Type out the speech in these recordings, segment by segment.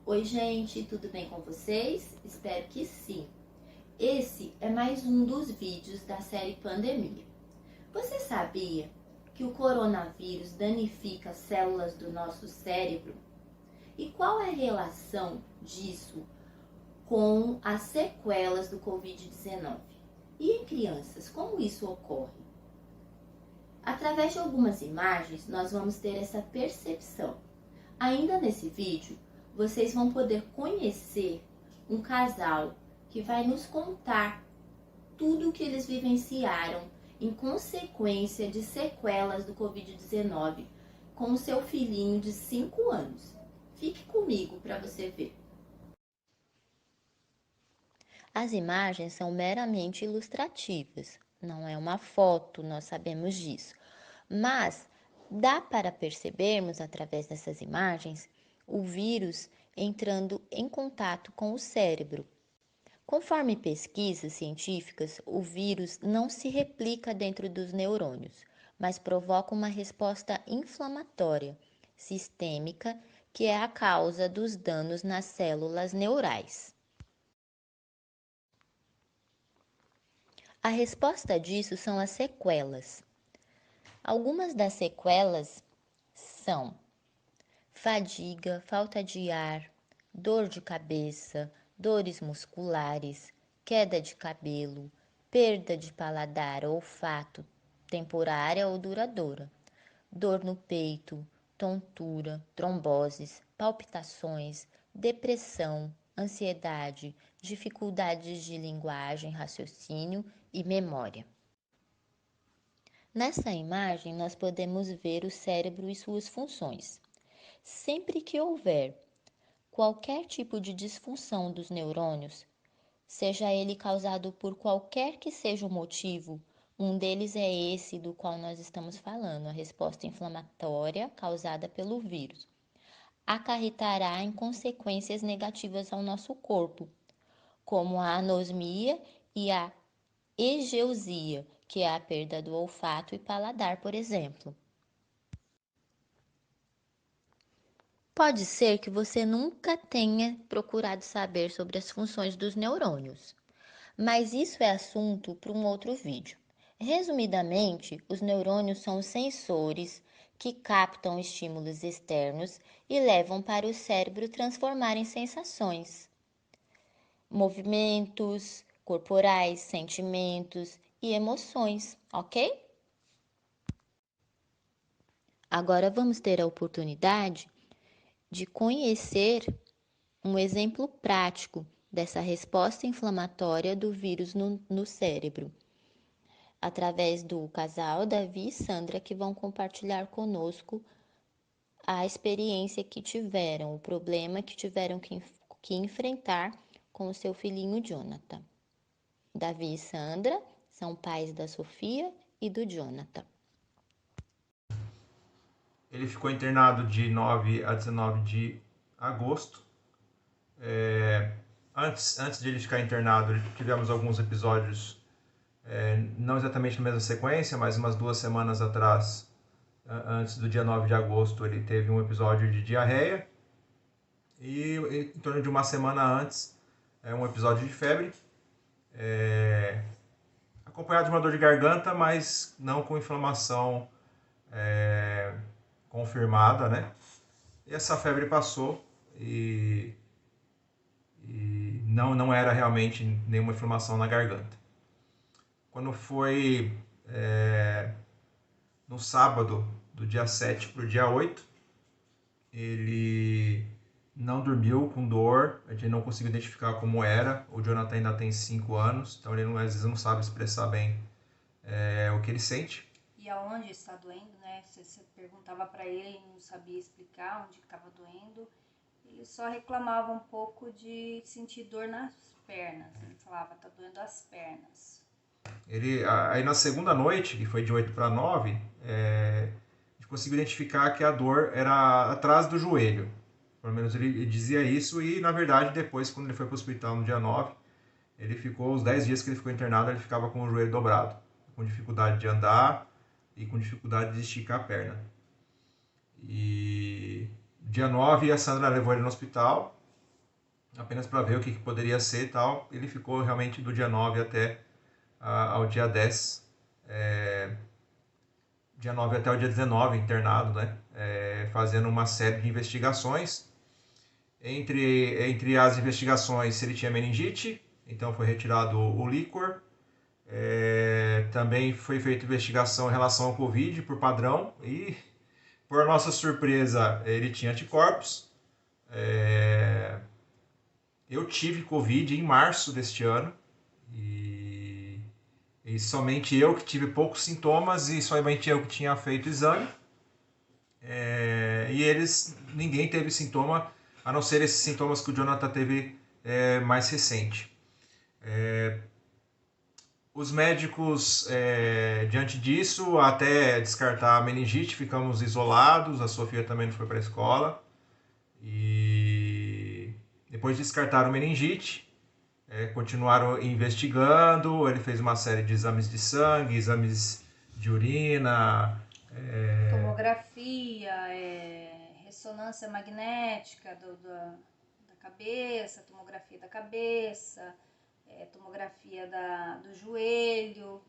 Oi, gente, tudo bem com vocês? Espero que sim. Esse é mais um dos vídeos da série Pandemia. Você sabia que o coronavírus danifica as células do nosso cérebro? E qual é a relação disso com as sequelas do Covid-19? E em crianças, como isso ocorre? Através de algumas imagens, nós vamos ter essa percepção. Ainda nesse vídeo, vocês vão poder conhecer um casal que vai nos contar tudo o que eles vivenciaram em consequência de sequelas do Covid-19 com o seu filhinho de 5 anos. Fique comigo para você ver. As imagens são meramente ilustrativas, não é uma foto, nós sabemos disso. Mas dá para percebermos através dessas imagens o vírus entrando em contato com o cérebro. Conforme pesquisas científicas, o vírus não se replica dentro dos neurônios, mas provoca uma resposta inflamatória sistêmica que é a causa dos danos nas células neurais. A resposta disso são as sequelas. Algumas das sequelas são fadiga, falta de ar, dor de cabeça, dores musculares, queda de cabelo, perda de paladar ou olfato temporária ou duradoura, dor no peito, tontura, tromboses, palpitações, depressão, ansiedade, dificuldades de linguagem, raciocínio e memória. Nessa imagem, nós podemos ver o cérebro e suas funções. Sempre que houver qualquer tipo de disfunção dos neurônios, seja ele causado por qualquer que seja o motivo, um deles é esse do qual nós estamos falando, a resposta inflamatória causada pelo vírus, acarretará em consequências negativas ao nosso corpo, como a anosmia e a egeusia, que é a perda do olfato e paladar, por exemplo. Pode ser que você nunca tenha procurado saber sobre as funções dos neurônios, mas isso é assunto para um outro vídeo. Resumidamente, os neurônios são sensores que captam estímulos externos e levam para o cérebro transformar em sensações, movimentos corporais, sentimentos e emoções, ok? Agora vamos ter a oportunidade de conhecer um exemplo prático dessa resposta inflamatória do vírus no cérebro, através do casal Davi e Sandra, que vão compartilhar conosco a experiência que tiveram, o problema que tiveram que enfrentar com o seu filhinho Jonathan. Davi e Sandra são pais da Sofia e do Jonathan. Ele ficou internado de 9 a 19 de agosto. Antes de ele ficar internado, tivemos alguns episódios, não exatamente na mesma sequência, mas umas 2 semanas atrás, antes do dia 9 de agosto, ele teve um episódio de diarreia. E em torno de uma semana antes, um episódio de febre, acompanhado de uma dor de garganta, mas não com inflamação confirmada, né? E essa febre passou e não era realmente nenhuma inflamação na garganta. Quando foi no sábado, do dia 7 para o dia 8, ele não dormiu com dor, a gente não conseguiu identificar como era. O Jonathan ainda tem 5 anos, então ele às vezes não sabe expressar bem o que ele sente. E aonde está doendo, né? Você perguntava para ele, não sabia explicar onde estava doendo. Ele só reclamava um pouco de sentir dor nas pernas. Ele falava, tá doendo as pernas. Aí na segunda noite, que foi de 8 para 9, a gente conseguiu identificar que a dor era atrás do joelho. Pelo menos ele dizia isso e, na verdade, depois, quando ele foi para o hospital no dia 9, ele ficou, os 10 dias que ele ficou internado, ele ficava com o joelho dobrado, com dificuldade de andar e com dificuldade de esticar a perna. E dia 9, a Sandra levou ele no hospital apenas para ver o que poderia ser e tal. Ele ficou realmente do dia 9 até ao dia 10, dia 9 até o dia 19 internado, né? Fazendo uma série de investigações. Entre as investigações, se ele tinha meningite, então foi retirado o líquor. Também foi feita investigação em relação ao Covid por padrão e, por nossa surpresa, ele tinha anticorpos. Eu tive Covid em março deste ano e somente eu que tive poucos sintomas e somente eu que tinha feito o exame. E ninguém teve sintoma, a não ser esses sintomas que o Jonathan teve mais recente. Os médicos, diante disso, até descartar a meningite, ficamos isolados, a Sofia também não foi para a escola. E depois descartaram meningite, continuaram investigando, ele fez uma série de exames de sangue, exames de urina, tomografia, ressonância magnética da cabeça, tomografia da cabeça, tomografia do joelho.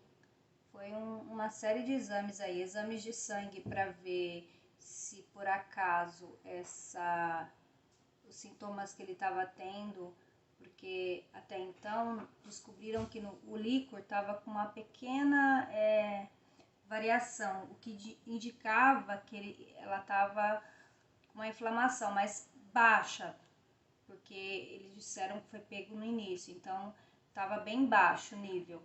Foi uma série de exames aí, exames de sangue para ver se por acaso os sintomas que ele estava tendo, porque até então descobriram que o líquor estava com uma pequena variação, o que indicava que ela estava com uma inflamação, mas baixa, porque eles disseram que foi pego no início, então estava bem baixo o nível.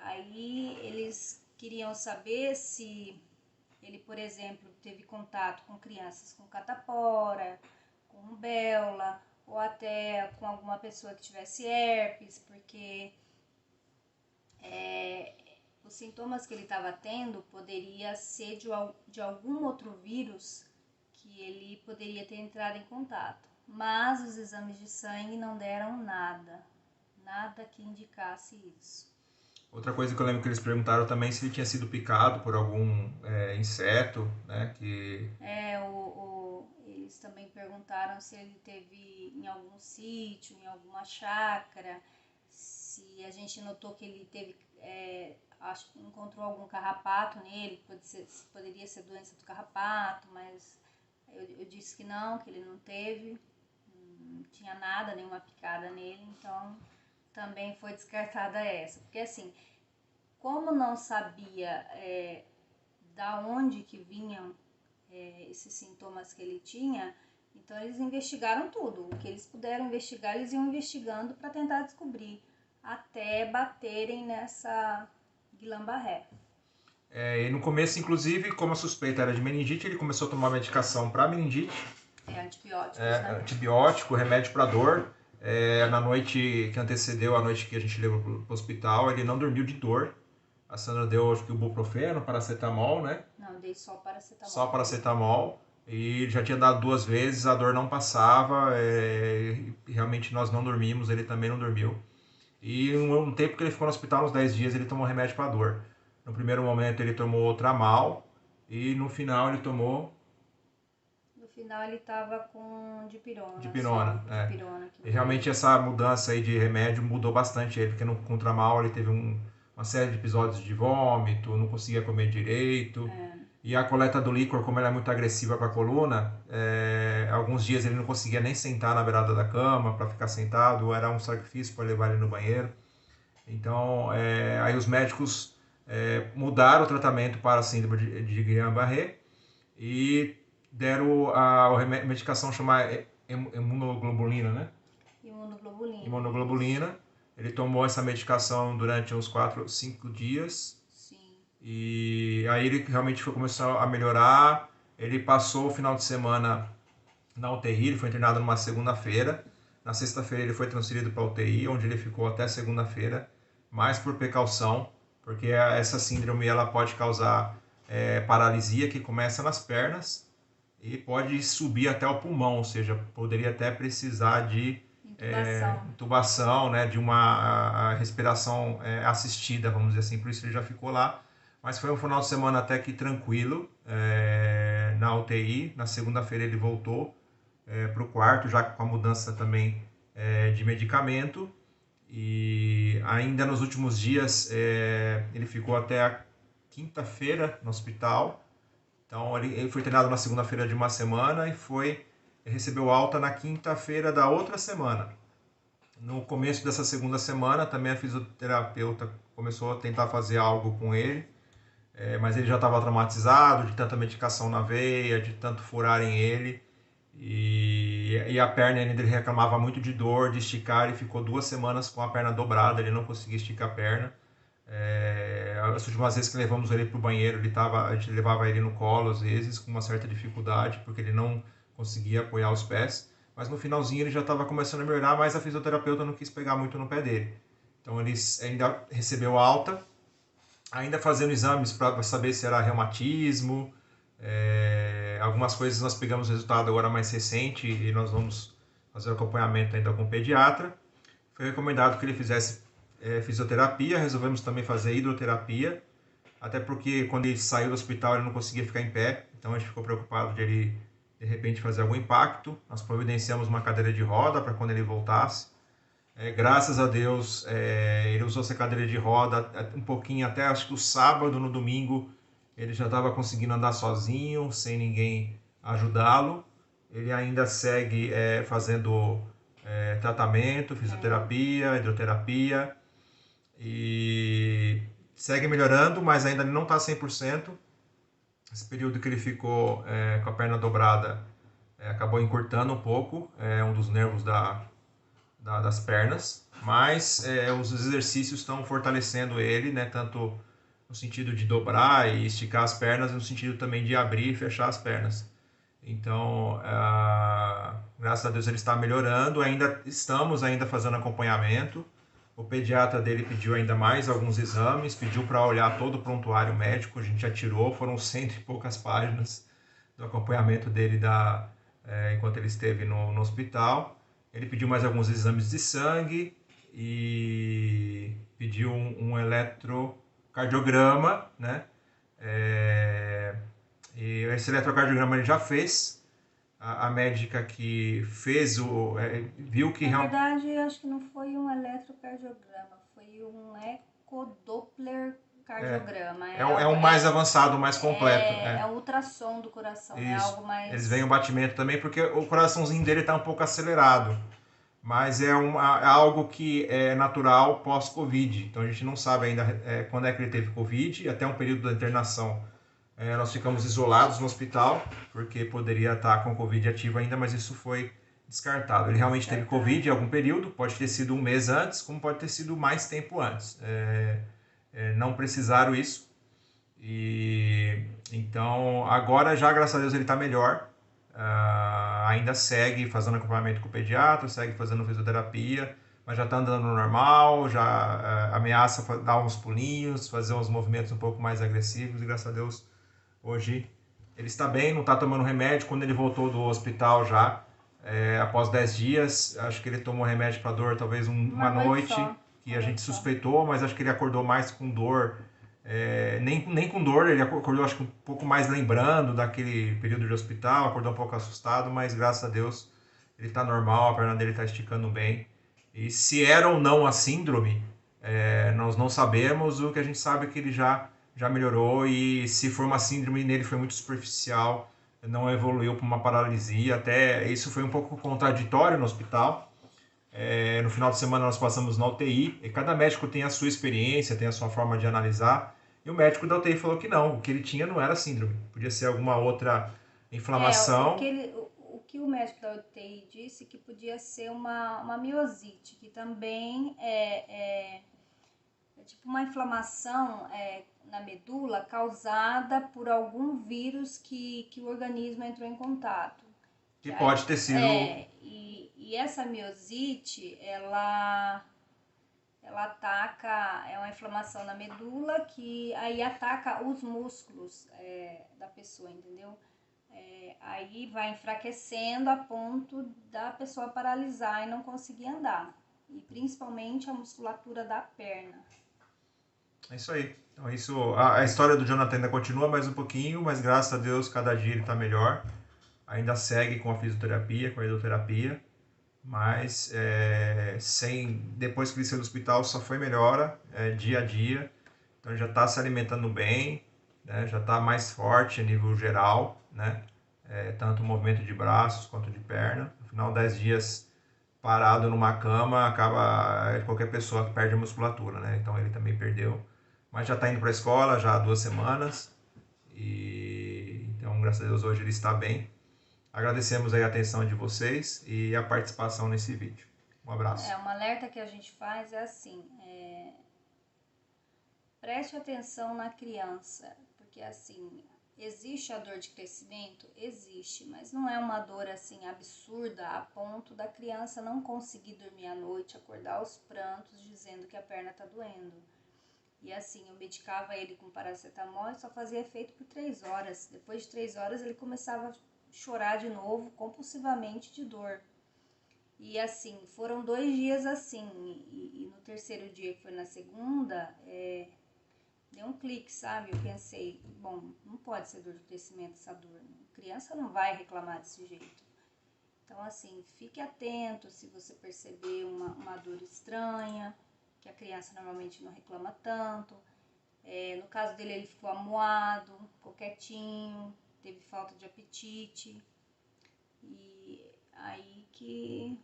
Aí eles queriam saber se ele, por exemplo, teve contato com crianças com catapora, com rubéola, ou até com alguma pessoa que tivesse herpes, porque os sintomas que ele estava tendo poderia ser de algum outro vírus que ele poderia ter entrado em contato. Mas os exames de sangue não deram nada que indicasse isso. Outra coisa que eu lembro que eles perguntaram também se ele tinha sido picado por algum inseto, né? Eles também perguntaram se ele teve em algum sítio, em alguma chácara, se a gente notou que ele teve, acho que encontrou algum carrapato nele, poderia ser doença do carrapato, mas eu disse que não, que ele não teve, não tinha nada, nenhuma picada nele, então também foi descartada essa. Porque assim, como não sabia da onde que vinham esses sintomas que ele tinha, então eles investigaram tudo. O que eles puderam investigar, eles iam investigando para tentar descobrir, até baterem nessa Guillain-Barré. E no começo, inclusive, como a suspeita era de meningite, ele começou a tomar medicação para meningite. Antibióticos, né? Antibiótico, remédio para dor. Na noite que antecedeu a noite que a gente levou para o hospital, ele não dormiu de dor. A Sandra deu, acho que, o ibuprofeno, paracetamol, né? Não, eu dei só paracetamol. Só paracetamol. E já tinha dado 2 vezes, a dor não passava. Realmente nós não dormimos, ele também não dormiu. E um tempo que ele ficou no hospital, uns 10 dias, ele tomou remédio para dor. No primeiro momento ele tomou Tramal e no final ele tomou... No final ele estava com dipirona. Dipirona, Dipirona, e realmente essa mudança aí de remédio mudou bastante ele, porque com o Tramal ele teve uma série de episódios de vômito, não conseguia comer direito. E a coleta do líquor, como ela é muito agressiva com a coluna, alguns dias ele não conseguia nem sentar na beirada da cama para ficar sentado, era um sacrifício para levar ele no banheiro. Então, aí os médicos mudaram o tratamento para a síndrome de Guillain-Barré e deram a medicação chamada imunoglobulina, né? Imunoglobulina. Ele tomou essa medicação durante uns 4, 5 dias. Sim. E aí ele realmente começou a melhorar. Ele passou o final de semana na UTI, ele foi internado numa segunda-feira. Na sexta-feira ele foi transferido para a UTI, onde ele ficou até segunda-feira, mais por precaução, porque essa síndrome ela pode causar paralisia que começa nas pernas e pode subir até o pulmão, ou seja, poderia até precisar de intubação, né, de uma respiração assistida, vamos dizer assim, por isso ele já ficou lá. Mas foi um final de semana até que tranquilo, na UTI. Na segunda-feira ele voltou para o quarto, já com a mudança também de medicamento. E ainda nos últimos dias ele ficou até a quinta-feira no hospital. Então ele foi internado na segunda-feira de uma semana e recebeu alta na quinta-feira da outra semana. No começo dessa segunda semana também a fisioterapeuta começou a tentar fazer algo com ele, mas ele já estava traumatizado de tanta medicação na veia, de tanto furarem ele. E a perna ainda ele reclamava muito de dor, de esticar, ele ficou 2 semanas com a perna dobrada, ele não conseguia esticar a perna. As últimas vezes que levamos ele para o banheiro, a gente levava ele no colo às vezes, com uma certa dificuldade, porque ele não conseguia apoiar os pés. Mas no finalzinho ele já estava começando a melhorar, mas a fisioterapeuta não quis pegar muito no pé dele. Então ele ainda recebeu alta, ainda fazendo exames para saber se era reumatismo. Algumas coisas nós pegamos resultado agora mais recente e nós vamos fazer acompanhamento ainda com o pediatra. Foi recomendado que ele fizesse fisioterapia, resolvemos também fazer hidroterapia, até porque quando ele saiu do hospital ele não conseguia ficar em pé, então a gente ficou preocupado de ele de repente fazer algum impacto. Nós providenciamos uma cadeira de roda para quando ele voltasse. Graças a Deus ele usou essa cadeira de roda um pouquinho até acho que o sábado. No domingo ele já estava conseguindo andar sozinho, sem ninguém ajudá-lo. Ele ainda segue fazendo tratamento, fisioterapia, hidroterapia, e segue melhorando, mas ainda não está 100%. Esse período que ele ficou com a perna dobrada acabou encurtando um pouco um dos nervos das pernas, mas os exercícios estão fortalecendo ele, né, tanto no sentido de dobrar e esticar as pernas, no sentido também de abrir e fechar as pernas. Então, graças a Deus ele está melhorando, estamos fazendo acompanhamento. O pediatra dele pediu ainda mais alguns exames, pediu para olhar todo o prontuário médico, a gente já tirou, foram 100 e poucas páginas do acompanhamento dele enquanto ele esteve no hospital. Ele pediu mais alguns exames de sangue e pediu um eletrocardiograma, né? E esse eletrocardiograma ele já fez. A médica que fez viu que na verdade, acho que não foi um eletrocardiograma, foi um ecodoppler cardiograma. É um mais avançado, mais completo. É um ultrassom do coração, isso. É algo mais... Eles veem o batimento também, porque o coraçãozinho dele está um pouco acelerado. Mas é algo que é natural pós-Covid. Então a gente não sabe ainda quando é que ele teve Covid, até um período da internação. Nós ficamos isolados no hospital, porque poderia estar com Covid ativo ainda, mas isso foi descartado. Ele realmente teve Covid em algum período, pode ter sido um mês antes, como pode ter sido mais tempo antes. Não precisaram isso. Então, agora já, graças a Deus, ele está melhor. Ainda segue fazendo acompanhamento com o pediatra, segue fazendo fisioterapia, mas já está andando normal, já ameaça dar uns pulinhos, fazer uns movimentos um pouco mais agressivos, e graças a Deus hoje ele está bem, não está tomando remédio. Quando ele voltou do hospital já, após 10 dias, acho que ele tomou remédio para dor talvez uma noite, que a gente suspeitou, mas acho que ele acordou mais com dor. Nem com dor, ele acordou acho que um pouco mais lembrando daquele período de hospital, acordou um pouco assustado, mas graças a Deus ele está normal, a perna dele está esticando bem. E se era ou não a síndrome, nós não sabemos. O que a gente sabe é que ele já melhorou, e se for uma síndrome nele foi muito superficial, não evoluiu para uma paralisia. Até isso foi um pouco contraditório no hospital. No final de semana nós passamos na UTI, e cada médico tem a sua experiência, tem a sua forma de analisar, e o médico da UTI falou que não, o que ele tinha não era síndrome, podia ser alguma outra inflamação. O que o médico da UTI disse que podia ser uma miosite, que também é tipo uma inflamação na medula causada por algum vírus que o organismo entrou em contato. Que pode ter sido... E essa miosite, ela ataca, é uma inflamação na medula que aí ataca os músculos da pessoa, entendeu? Aí vai enfraquecendo a ponto da pessoa paralisar e não conseguir andar. E principalmente a musculatura da perna. É isso aí. Então, a história do Jonathan ainda continua mais um pouquinho, mas graças a Deus cada dia ele está melhor. ainda segue com a fisioterapia, com a hidroterapia, mas depois que ele saiu do hospital só foi melhora dia a dia. Então ele já está se alimentando bem, né? Já está mais forte a nível geral, né? Tanto o movimento de braços quanto de perna. No final, 10 dias parado numa cama, acaba qualquer pessoa que perde a musculatura, né? Então ele também perdeu. Mas já está indo para a escola já há 2 semanas. E então, graças a Deus, hoje ele está bem. Agradecemos aí a atenção de vocês e a participação nesse vídeo. Um abraço. Um alerta que a gente faz é assim, preste atenção na criança, porque assim, existe a dor de crescimento? Existe, mas não é uma dor assim absurda a ponto da criança não conseguir dormir à noite, acordar aos prantos dizendo que a perna tá doendo. E assim, eu medicava ele com paracetamol e só fazia efeito por 3 horas. Depois de 3 horas ele começava a chorar de novo, compulsivamente de dor. E assim, foram 2 dias assim, e no terceiro dia, que foi na segunda, deu um clique, sabe? Eu pensei, bom, não pode ser dor de crescimento essa dor, né? A criança não vai reclamar desse jeito. Então assim, fique atento se você perceber uma dor estranha, que a criança normalmente não reclama tanto. No caso dele, ele ficou amuado, ficou quietinho, teve falta de apetite. E aí que...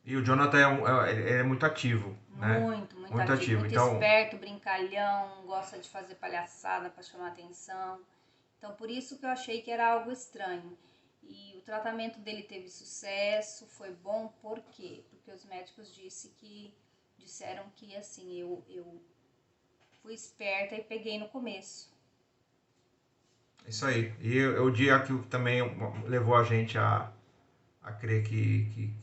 E o Jonathan é muito ativo, né? Muito ativo. Muito então... esperto, brincalhão, gosta de fazer palhaçada para chamar atenção. Então, por isso que eu achei que era algo estranho. E o tratamento dele teve sucesso, foi bom, por quê? Porque os médicos disseram que, assim, eu fui esperta e peguei no começo. Isso aí. E o dia que também levou a gente a crer que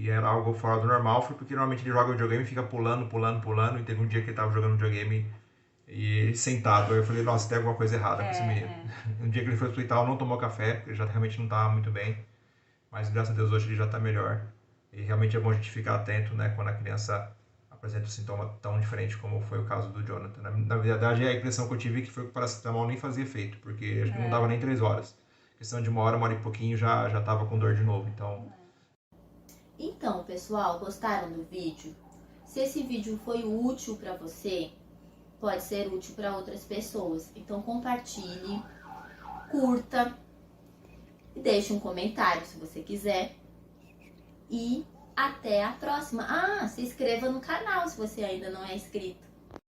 era algo fora do normal foi porque normalmente ele joga videogame e fica pulando, e teve um dia que ele tava jogando videogame e sentado. Aí eu falei, nossa, tem alguma coisa errada com esse menino. Um dia que ele foi pro hospital, não tomou café, porque ele já realmente não tava muito bem. Mas graças a Deus hoje ele já tá melhor. E realmente é bom a gente ficar atento, né, quando a criança apresenta um sintoma tão diferente como foi o caso do Jonathan. Na verdade, a impressão que eu tive é que foi que o paracetamol nem fazia efeito, porque acho que não dava nem 3 horas. Questão de 1 hora e pouquinho já tava com dor de novo, Então, pessoal, gostaram do vídeo? Se esse vídeo foi útil para você, pode ser útil para outras pessoas. Então, compartilhe, curta e deixe um comentário se você quiser. E até a próxima. Se inscreva no canal se você ainda não é inscrito.